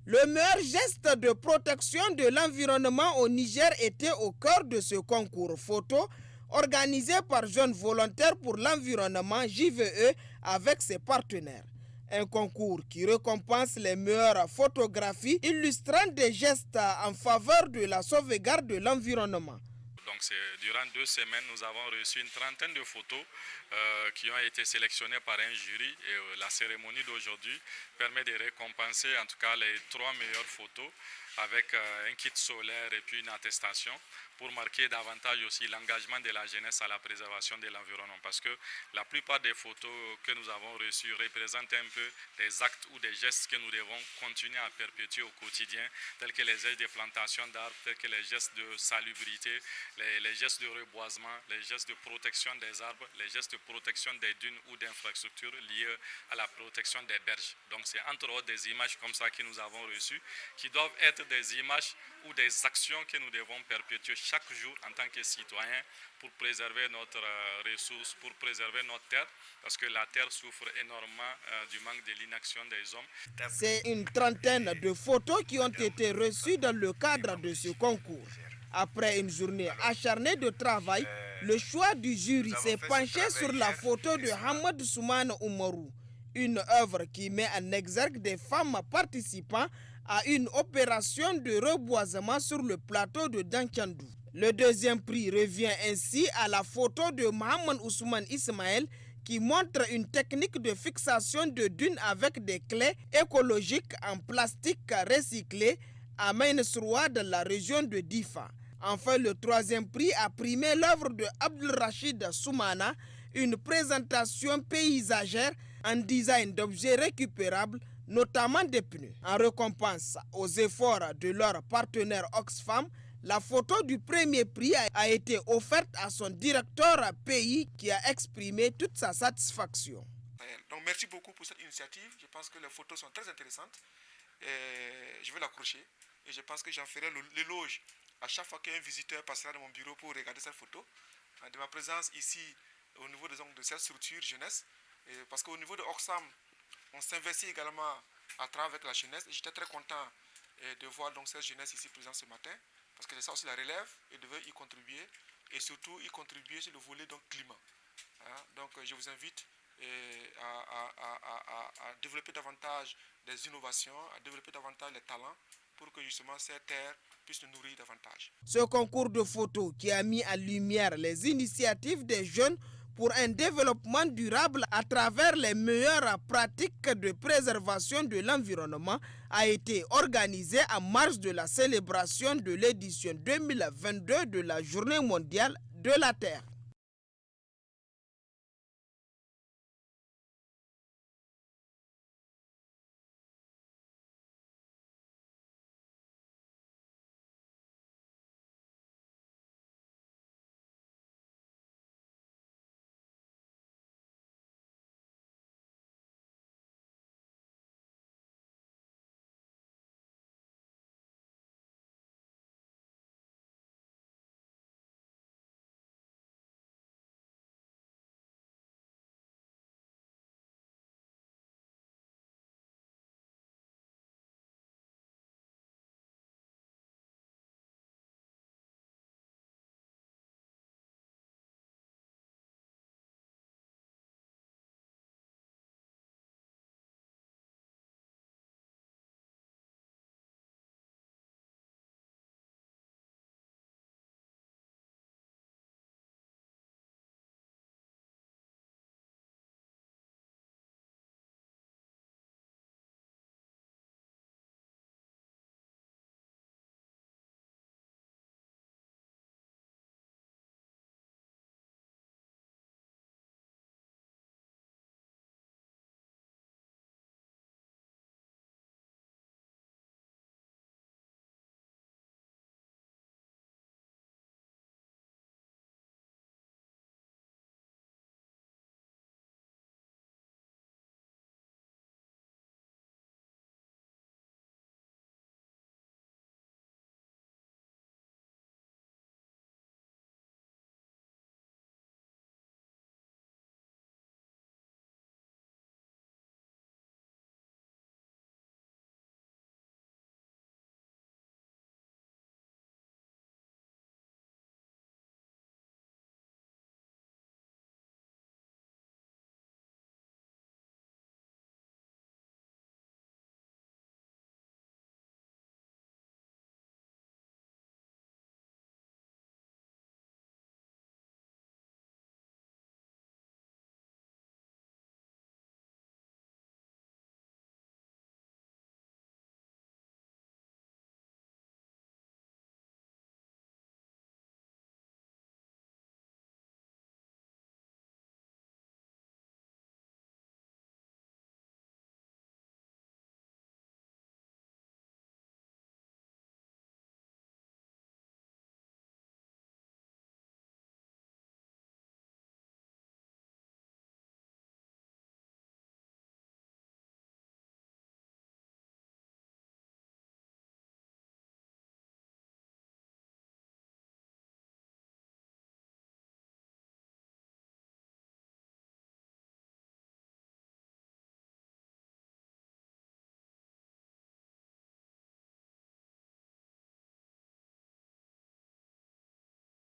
Le meilleur geste de protection de l'environnement au Niger était au cœur de ce concours photo organisé par Jeunes Volontaires pour l'Environnement JVE avec ses partenaires. Un concours qui récompense les meilleures photographies illustrant des gestes en faveur de la sauvegarde de l'environnement. Donc durant 2 semaines, nous avons reçu une trentaine de photos qui ont été sélectionnées par un jury. Et la cérémonie d'aujourd'hui permet de récompenser en tout cas les 3 meilleures photos avec un kit solaire et puis une attestation pour marquer davantage aussi l'engagement de la jeunesse à la préservation de l'environnement. Parce que la plupart des photos que nous avons reçues représentent un peu des actes ou des gestes que nous devons continuer à perpétuer au quotidien, tels que les gestes de plantation d'arbres, tels que les gestes de salubrité, les gestes de reboisement, les gestes de protection des arbres, les gestes de protection des dunes ou d'infrastructures liées à la protection des berges. Donc c'est entre autres des images comme ça que nous avons reçues, qui doivent être des images ou des actions que nous devons perpétuer chaque jour en tant que citoyens pour préserver notre ressource, pour préserver notre terre, parce que la terre souffre énormément du manque de l'inaction des hommes. C'est une trentaine de photos qui ont été reçues dans le cadre de ce concours. Après une journée acharnée de travail, le choix du jury s'est penché sur la photo de Hamad Soumane Oumarou, une œuvre qui met en exergue des femmes participant à une opération de reboisement sur le plateau de Dankandou. Le deuxième prix revient ainsi à la photo de Mohamed Ousmane Ismaël qui montre une technique de fixation de dunes avec des clés écologiques en plastique recyclé à Mainesroua dans la région de Difa. Enfin, le troisième prix a primé l'œuvre de Abdul Rachid Soumana, une présentation paysagère en design d'objets récupérables, notamment des pneus. En récompense aux efforts de leur partenaire Oxfam, la photo du premier prix a été offerte à son directeur pays qui a exprimé toute sa satisfaction. Donc merci beaucoup pour cette initiative. Je pense que les photos sont très intéressantes. Je vais l'accrocher et je pense que j'en ferai l'éloge à chaque fois qu'un visiteur passera dans mon bureau pour regarder cette photo. De ma présence ici au niveau de cette structure jeunesse. Parce qu'au niveau de Oxfam, on s'investit également à travers avec la jeunesse. J'étais très content de voir donc cette jeunesse ici présente ce matin, parce que c'est ça aussi la relève et devait y contribuer, et surtout y contribuer sur le volet donc climat. Donc je vous invite à développer davantage des innovations, à développer davantage les talents pour que justement cette terre puisse nous nourrir davantage. Ce concours de photos qui a mis en lumière les initiatives des jeunes pour un développement durable à travers les meilleures pratiques de préservation de l'environnement a été organisé en marge de la célébration de l'édition 2022 de la Journée mondiale de la Terre.